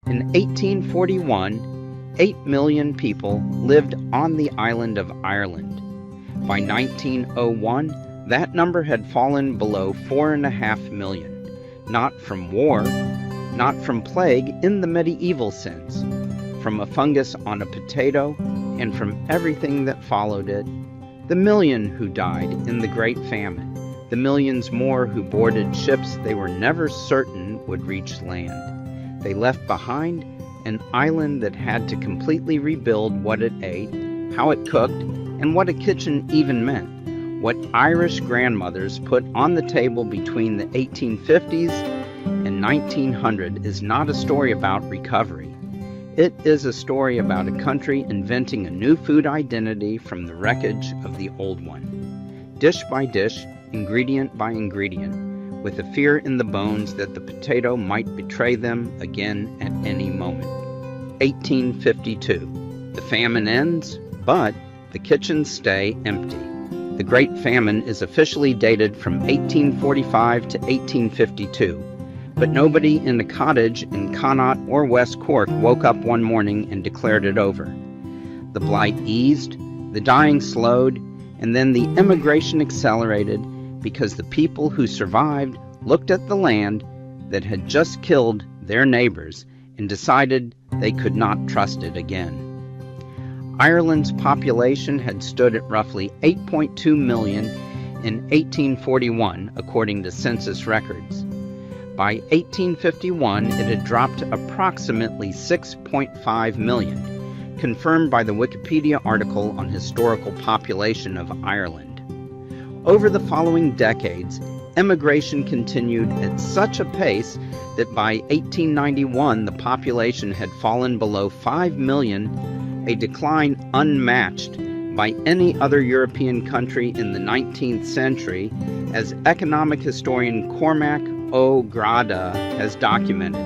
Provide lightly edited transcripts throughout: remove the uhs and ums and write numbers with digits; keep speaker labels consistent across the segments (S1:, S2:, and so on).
S1: In 1841, 8 million people lived on the island of Ireland. By 1901, that number had fallen below 4.5 million, not from war, not from plague in the medieval sense, from a fungus on a potato, and from everything that followed it. The million who died in the Great Famine, the millions more who boarded ships they were never certain would reach land. They left behind an island that had to completely rebuild what it ate, how it cooked, and what a kitchen even meant. What Irish grandmothers put on the table between the 1850s and 1900 is not a story about recovery. It is a story about a country inventing a new food identity from the wreckage of the old one. Dish by dish, ingredient by ingredient, with a fear in the bones that the potato might betray them again at any moment. 1852. The famine ends, but the kitchens stay empty. The Great Famine is officially dated from 1845 to 1852. But nobody in a cottage in Connaught or West Cork woke up one morning and declared it over. The blight eased, the dying slowed, and then the immigration accelerated because the people who survived looked at the land that had just killed their neighbors and decided they could not trust it again. Ireland's population had stood at roughly 8.2 million in 1841, according to census records. By 1851, it had dropped to approximately 6.5 million, confirmed by the Wikipedia article on historical population of Ireland. Over the following decades, immigration continued at such a pace that by 1891 the population had fallen below 5 million, a decline unmatched by any other European country in the 19th century, as economic historian Cormac O'Grada has documented.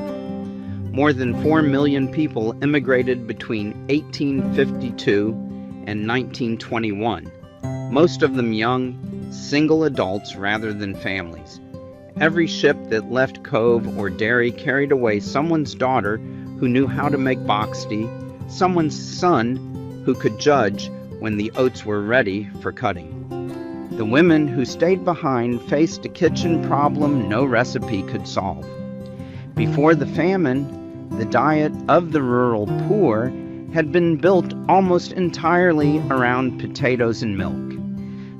S1: More than 4 million people immigrated between 1852 and 1921, most of them young, single adults rather than families. Every ship that left Cove or Derry carried away someone's daughter who knew how to make box tea, someone's son who could judge when the oats were ready for cutting. The women who stayed behind faced a kitchen problem no recipe could solve. Before the famine, the diet of the rural poor had been built almost entirely around potatoes and milk.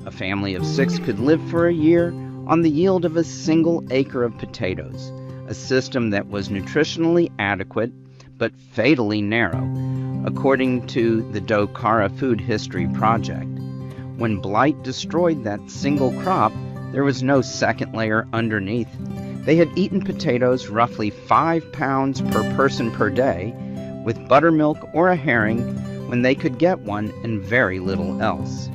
S1: A family of 6 could live for a year on the yield of a single acre of potatoes, a system that was nutritionally adequate but fatally narrow, according to the Dokara Food History Project. When blight destroyed that single crop, there was no second layer underneath. They had eaten potatoes roughly 5 pounds per person per day, with buttermilk or a herring when they could get one, and very little else.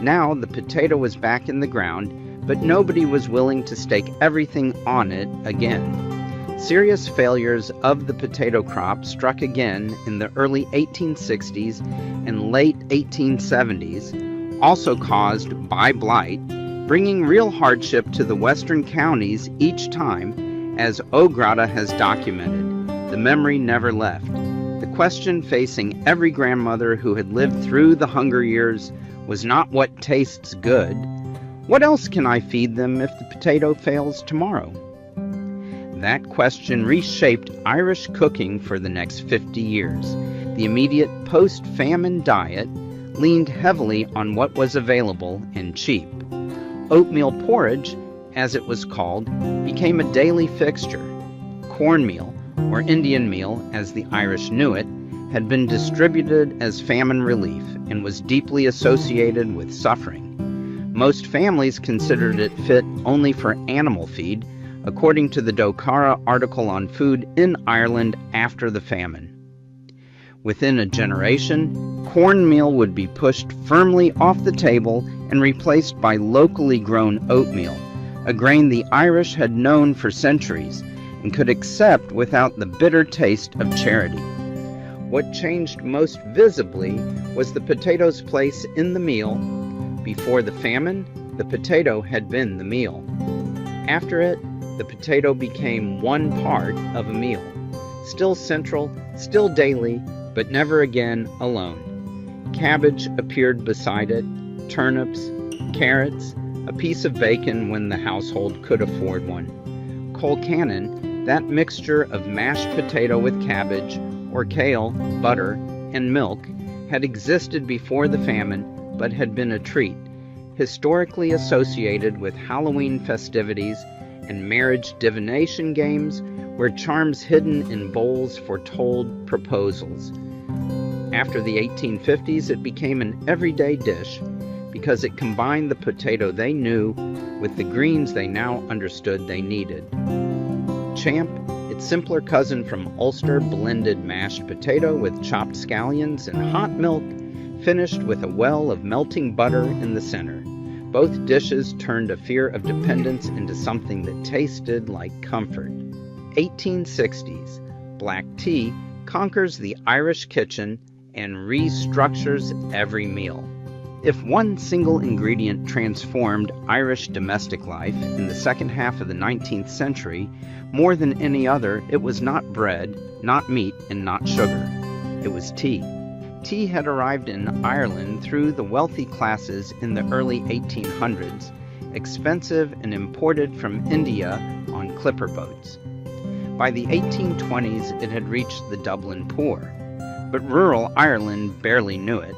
S1: Now the potato was back in the ground, but nobody was willing to stake everything on it again. Serious failures of the potato crop struck again in the early 1860s and late 1870s, also caused by blight, bringing real hardship to the western counties each time, as O'Grada has documented. The memory never left. The question facing every grandmother who had lived through the hunger years was not what tastes good. What else can I feed them if the potato fails tomorrow? That question reshaped Irish cooking for the next 50 years. The immediate post-famine diet leaned heavily on what was available and cheap. Oatmeal porridge, as it was called, became a daily fixture. Cornmeal, or Indian meal as the Irish knew it, had been distributed as famine relief and was deeply associated with suffering. Most families considered it fit only for animal feed, according to the Dokara article on food in Ireland after the famine. Within a generation, cornmeal would be pushed firmly off the table and replaced by locally grown oatmeal, a grain the Irish had known for centuries and could accept without the bitter taste of charity. What changed most visibly was the potato's place in the meal. Before the famine, the potato had been the meal. After it, the potato became one part of a meal, still central, still daily, but never again alone. Cabbage appeared beside it, turnips, carrots, a piece of bacon when the household could afford one. Colcannon, that mixture of mashed potato with cabbage, or kale, butter, and milk, had existed before the famine, but had been a treat, historically associated with Halloween festivities and marriage divination games, where charms hidden in bowls foretold proposals. After the 1850s, it became an everyday dish because it combined the potato they knew with the greens they now understood they needed. Champ, its simpler cousin from Ulster, blended mashed potato with chopped scallions and hot milk, finished with a well of melting butter in the center. Both dishes turned a fear of dependence into something that tasted like comfort. 1860s, black tea conquers the Irish kitchen and restructures every meal. If one single ingredient transformed Irish domestic life in the second half of the 19th century, more than any other, it was not bread, not meat, and not sugar. It was tea. Tea had arrived in Ireland through the wealthy classes in the early 1800s, expensive and imported from India on clipper boats. By the 1820s, it had reached the Dublin poor, but rural Ireland barely knew it.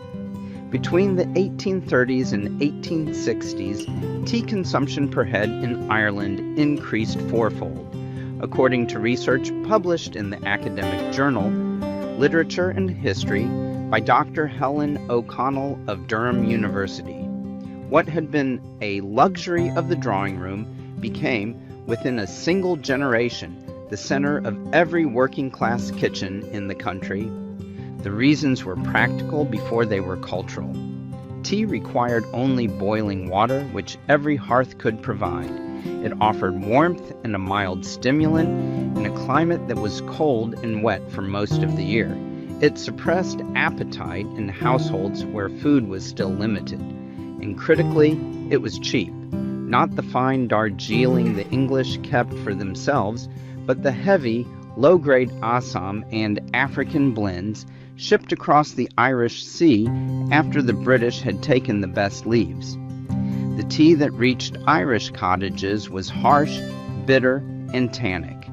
S1: Between the 1830s and 1860s, tea consumption per head in Ireland increased fourfold, according to research published in the academic journal Literature and History by Dr. Helen O'Connell of Durham University. What had been a luxury of the drawing room became, within a single generation, the center of every working-class kitchen in the country. The reasons were practical before they were cultural. Tea required only boiling water, which every hearth could provide. It offered warmth and a mild stimulant in a climate that was cold and wet for most of the year. It suppressed appetite in households where food was still limited. And critically, it was cheap. Not the fine Darjeeling the English kept for themselves, but the heavy, low-grade Assam and African blends shipped across the Irish Sea after the British had taken the best leaves. The tea that reached Irish cottages was harsh, bitter, and tannic.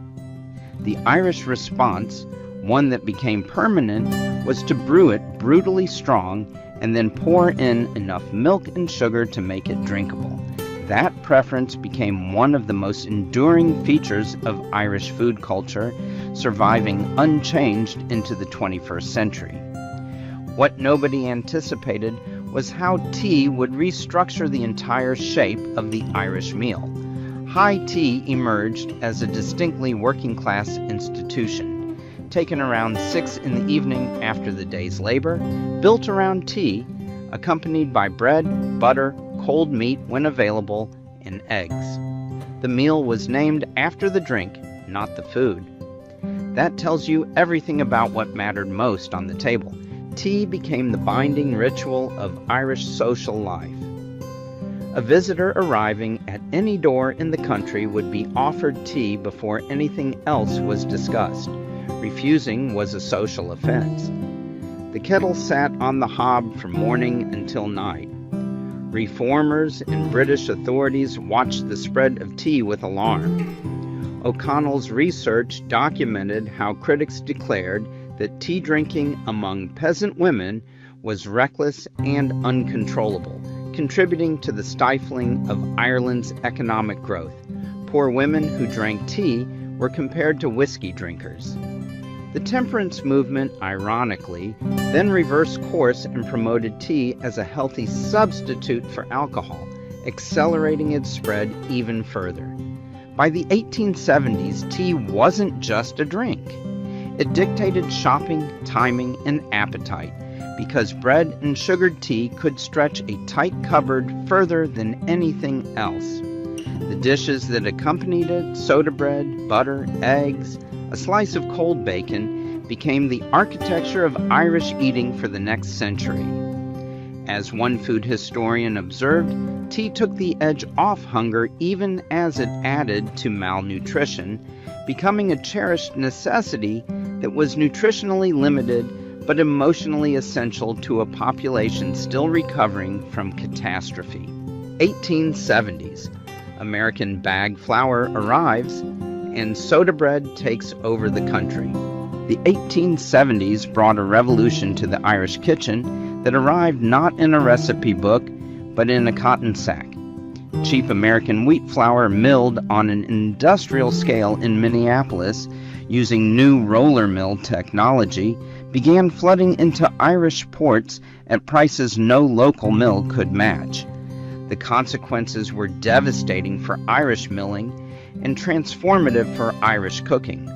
S1: The Irish response, one that became permanent, was to brew it brutally strong and then pour in enough milk and sugar to make it drinkable. That preference became one of the most enduring features of Irish food culture, surviving unchanged into the 21st century. What nobody anticipated was how tea would restructure the entire shape of the Irish meal. High tea emerged as a distinctly working-class institution, taken around 6 in the evening after the day's labor, built around tea, accompanied by bread, butter, cold meat when available, and eggs. The meal was named after the drink, not the food. That tells you everything about what mattered most on the table. Tea became the binding ritual of Irish social life. A visitor arriving at any door in the country would be offered tea before anything else was discussed. Refusing was a social offense. The kettle sat on the hob from morning until night. Reformers and British authorities watched the spread of tea with alarm. O'Connell's research documented how critics declared that tea drinking among peasant women was reckless and uncontrollable, contributing to the stifling of Ireland's economic growth. Poor women who drank tea were compared to whiskey drinkers. The temperance movement, ironically, then reversed course and promoted tea as a healthy substitute for alcohol, accelerating its spread even further. By the 1870s, tea wasn't just a drink. It dictated shopping, timing, and appetite, because bread and sugared tea could stretch a tight cupboard further than anything else. The dishes that accompanied it, soda bread, butter, eggs, a slice of cold bacon, became the architecture of Irish eating for the next century. As one food historian observed, tea took the edge off hunger even as it added to malnutrition, becoming a cherished necessity that was nutritionally limited but emotionally essential to a population still recovering from catastrophe. 1870s. American bag flour arrives and soda bread takes over the country. The 1870s brought a revolution to the Irish kitchen that arrived not in a recipe book, but in a cotton sack. Cheap American wheat flour milled on an industrial scale in Minneapolis using new roller mill technology began flooding into Irish ports at prices no local mill could match. The consequences were devastating for Irish milling and transformative for Irish cooking.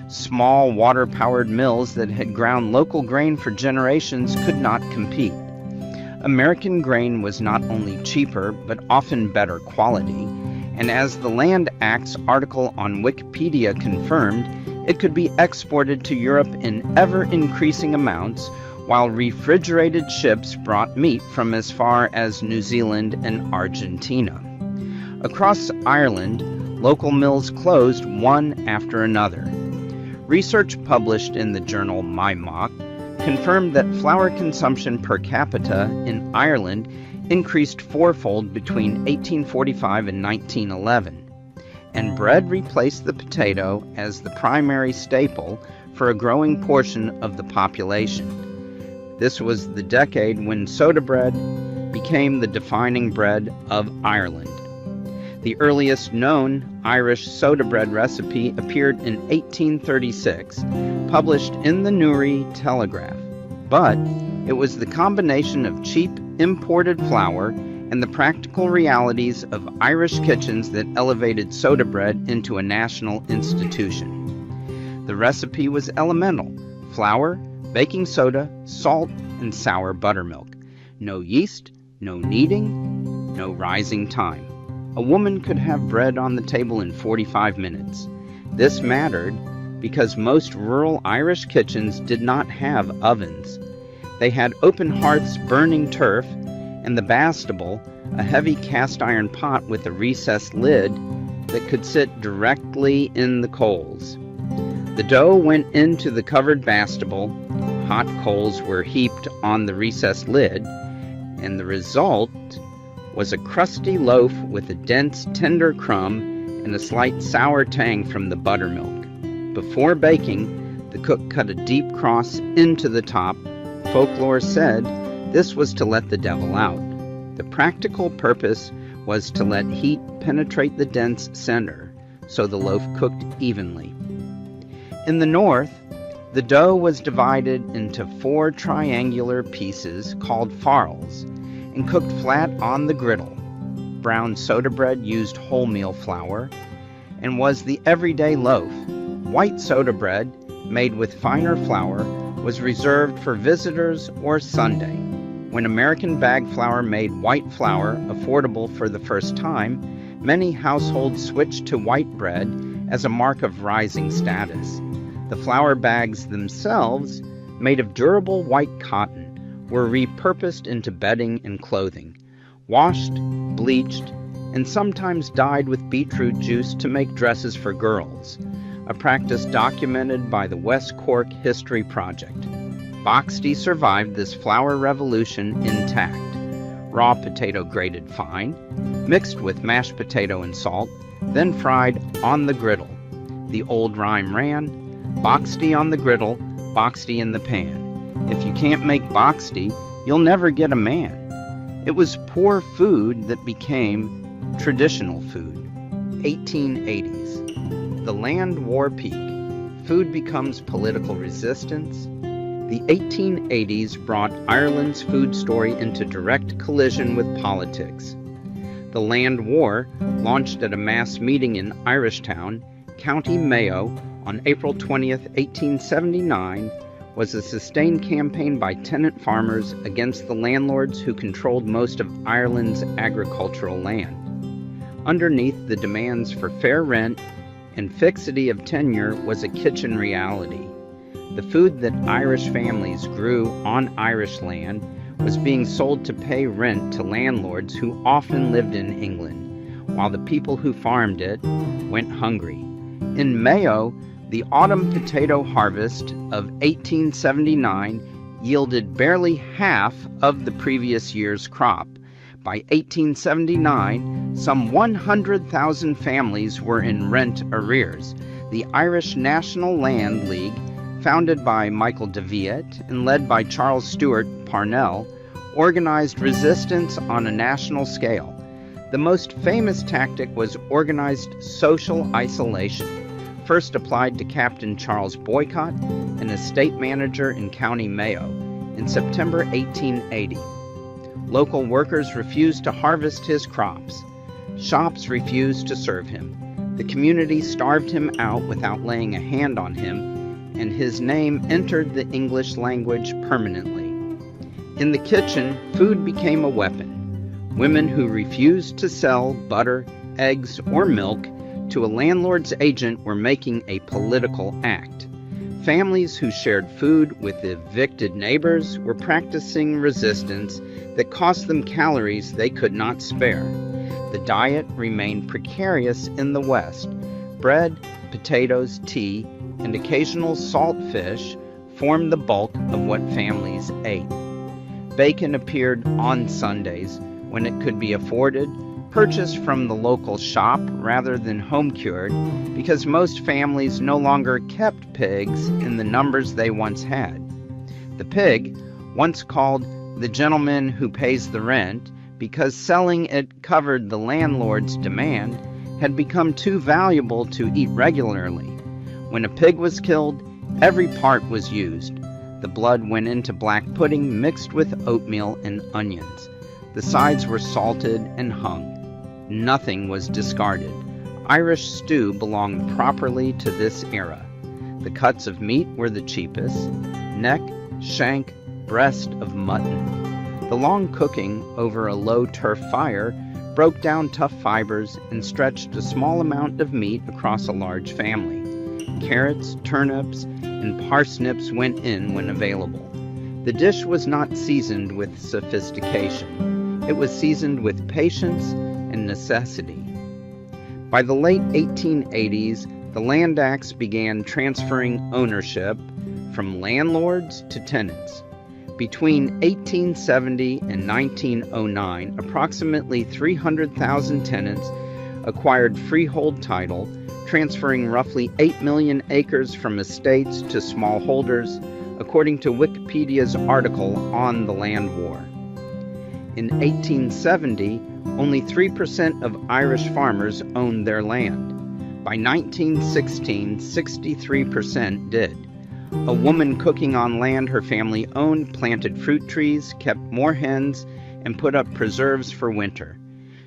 S1: Small water-powered mills that had ground local grain for generations could not compete. American grain was not only cheaper, but often better quality, and as the Land Act's article on Wikipedia confirmed, it could be exported to Europe in ever-increasing amounts, while refrigerated ships brought meat from as far as New Zealand and Argentina. Across Ireland, local mills closed one after another. Research published in the journal MyMock confirmed that flour consumption per capita in Ireland increased fourfold between 1845 and 1911, and bread replaced the potato as the primary staple for a growing portion of the population. This was the decade when soda bread became the defining bread of Ireland. The earliest known Irish soda bread recipe appeared in 1836, published in the Newry Telegraph. But it was the combination of cheap imported flour and the practical realities of Irish kitchens that elevated soda bread into a national institution. The recipe was elemental: flour, baking soda, salt, and sour buttermilk. No yeast, no kneading, no rising time. A woman could have bread on the table in 45 minutes. This mattered because most rural Irish kitchens did not have ovens. They had open hearths burning turf, and the bastable, a heavy cast iron pot with a recessed lid that could sit directly in the coals. The dough went into the covered bastable, hot coals were heaped on the recessed lid, and the result was a crusty loaf with a dense, tender crumb and a slight sour tang from the buttermilk. Before baking, the cook cut a deep cross into the top. Folklore said this was to let the devil out. The practical purpose was to let heat penetrate the dense center, so the loaf cooked evenly. In the north, the dough was divided into 4 triangular pieces called farls and cooked flat on the griddle. Brown soda bread used wholemeal flour and was the everyday loaf. White soda bread, made with finer flour, was reserved for visitors or Sunday. When American bag flour made white flour affordable for the first time, many households switched to white bread as a mark of rising status. The flour bags themselves, made of durable white cotton, were repurposed into bedding and clothing, washed, bleached, and sometimes dyed with beetroot juice to make dresses for girls, a practice documented by the West Cork History Project. Boxty survived this flour revolution intact. Raw potato grated fine, mixed with mashed potato and salt, then fried on the griddle. The old rhyme ran, "Boxty on the griddle, boxty in the pan. If you can't make boxty, you'll never get a man." It was poor food that became traditional food. 1880s. The land war peak. Food becomes political resistance. The 1880s brought Ireland's food story into direct collision with politics. The land war, launched at a mass meeting in Irishtown, County Mayo, on April 20th, 1879, was a sustained campaign by tenant farmers against the landlords who controlled most of Ireland's agricultural land. Underneath the demands for fair rent and fixity of tenure was a kitchen reality. The food that Irish families grew on Irish land was being sold to pay rent to landlords who often lived in England, while the people who farmed it went hungry. In Mayo, The autumn potato harvest of 1879 yielded barely half of the previous year's crop. By 1879, some 100,000 families were in rent arrears. The Irish National Land League, founded by Michael de Viet and led by Charles Stewart Parnell, organized resistance on a national scale. The most famous tactic was organized social isolation, first applied to Captain Charles Boycott, an estate manager in County Mayo, in September 1880. Local workers refused to harvest his crops. Shops refused to serve him. The community starved him out without laying a hand on him, and his name entered the English language permanently. In the kitchen, food became a weapon. Women who refused to sell butter, eggs, or milk to a landlord's agent were making a political act. Families who shared food with evicted neighbors were practicing resistance that cost them calories they could not spare. The diet remained precarious in the West. Bread, potatoes, tea, and occasional salt fish formed the bulk of what families ate. Bacon appeared on Sundays when it could be afforded, purchased from the local shop rather than home-cured, because most families no longer kept pigs in the numbers they once had. The pig, once called the gentleman who pays the rent because selling it covered the landlord's demand, had become too valuable to eat regularly. When a pig was killed, every part was used. The blood went into black pudding mixed with oatmeal and onions. The sides were salted and hung. Nothing was discarded. Irish stew belonged properly to this era. The cuts of meat were the cheapest: neck, shank, breast of mutton. The long cooking over a low turf fire broke down tough fibers and stretched a small amount of meat across a large family. Carrots, turnips, and parsnips went in when available. The dish was not seasoned with sophistication. It was seasoned with patience and necessity. By the late 1880s, the Land Acts began transferring ownership from landlords to tenants. Between 1870 and 1909, approximately 300,000 tenants acquired freehold title, transferring roughly 8 million acres from estates to smallholders, according to Wikipedia's article on the land war. In 1870, only 3% of Irish farmers owned their land. By 1916, 63% did. A woman cooking on land her family owned planted fruit trees, kept more hens, and put up preserves for winter.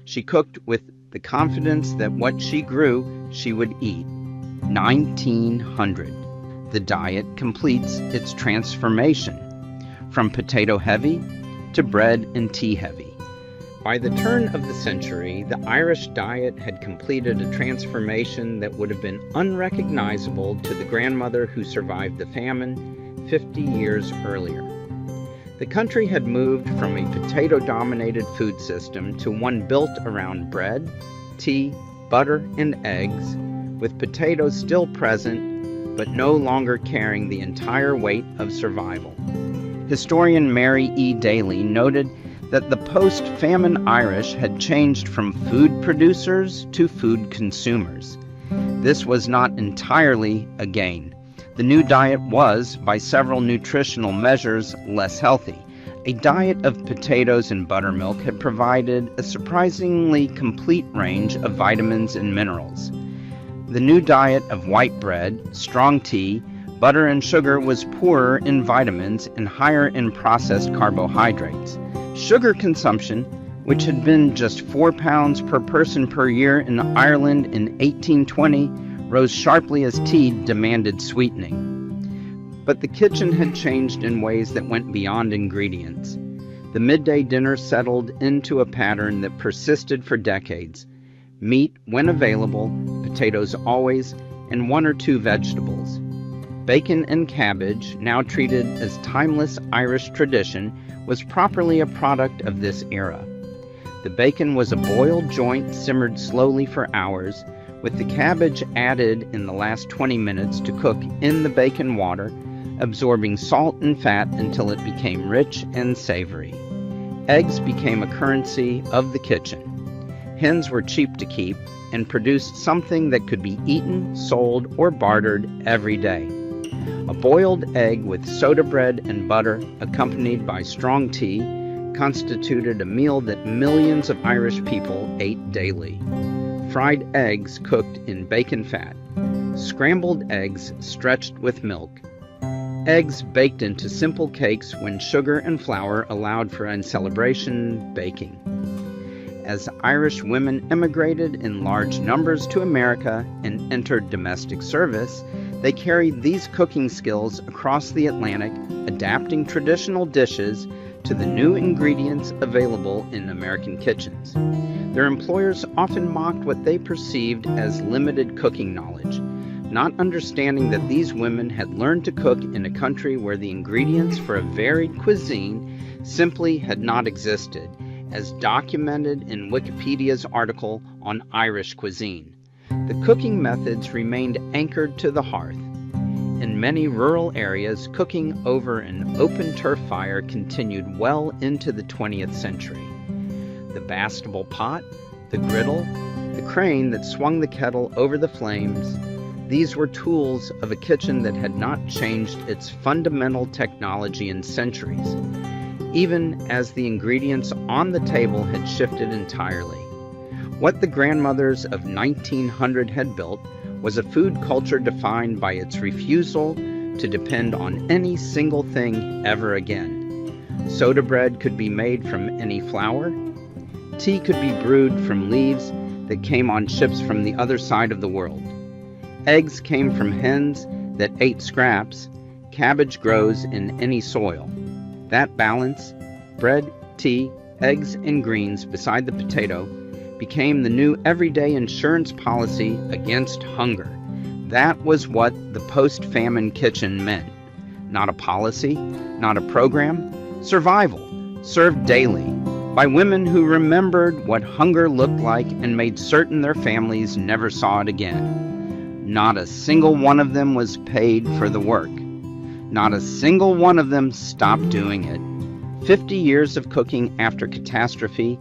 S1: She cooked with the confidence that what she grew, she would eat. 1900. The diet completes its transformation from potato heavy to bread and tea heavy. By the turn of the century, the Irish diet had completed a transformation that would have been unrecognizable to the grandmother who survived the famine 50 years earlier. The country had moved from a potato-dominated food system to one built around bread, tea, butter, and eggs, with potatoes still present, but no longer carrying the entire weight of survival. Historian Mary E. Daly noted that the post-famine Irish had changed from food producers to food consumers. This was not entirely a gain. The new diet was, by several nutritional measures, less healthy. A diet of potatoes and buttermilk had provided a surprisingly complete range of vitamins and minerals. The new diet of white bread, strong tea, butter, and sugar was poorer in vitamins and higher in processed carbohydrates. Sugar consumption, which had been just 4 pounds per person per year in Ireland in 1820, rose sharply as tea demanded sweetening. But the kitchen had changed in ways that went beyond ingredients. The midday dinner settled into a pattern that persisted for decades. Meat when available, potatoes always, and 1 or 2 vegetables. Bacon and cabbage, now treated as timeless Irish tradition, was properly a product of this era. The bacon was a boiled joint simmered slowly for hours, with the cabbage added in the last 20 minutes to cook in the bacon water, absorbing salt and fat until it became rich and savory. Eggs became a currency of the kitchen. Hens were cheap to keep and produced something that could be eaten, sold, or bartered every day. A boiled egg with soda bread and butter, accompanied by strong tea, constituted a meal that millions of Irish people ate daily. Fried eggs cooked in bacon fat. Scrambled eggs stretched with milk. Eggs baked into simple cakes when sugar and flour allowed for in celebration baking. As Irish women immigrated in large numbers to America and entered domestic service, they carried these cooking skills across the Atlantic, adapting traditional dishes to the new ingredients available in American kitchens. Their employers often mocked what they perceived as limited cooking knowledge, not understanding that these women had learned to cook in a country where the ingredients for a varied cuisine simply had not existed, as documented in Wikipedia's article on Irish cuisine. The cooking methods remained anchored to the hearth. In many rural areas, cooking over an open turf fire continued well into the 20th century. The bastable pot, the griddle, the crane that swung the kettle over the flames, these were tools of a kitchen that had not changed its fundamental technology in centuries, even as the ingredients on the table had shifted entirely. What the grandmothers of 1900 had built was a food culture defined by its refusal to depend on any single thing ever again. Soda bread could be made from any flour. Tea could be brewed from leaves that came on ships from the other side of the world. Eggs came from hens that ate scraps. Cabbage grows in any soil. That balance, bread, tea, eggs, and greens beside the potato, became the new everyday insurance policy against hunger. That was what the post-famine kitchen meant. Not a policy, not a program, survival, served daily by women who remembered what hunger looked like and made certain their families never saw it again. Not a single one of them was paid for the work. Not a single one of them stopped doing it. 50 years of cooking after catastrophe,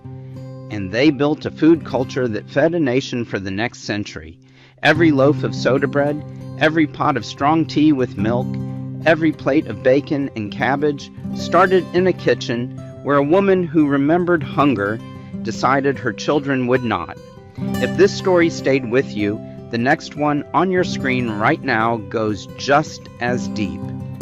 S1: and they built a food culture that fed a nation for the next century. Every loaf of soda bread, every pot of strong tea with milk, every plate of bacon and cabbage started in a kitchen where a woman who remembered hunger decided her children would not. If this story stayed with you, the next one on your screen right now goes just as deep.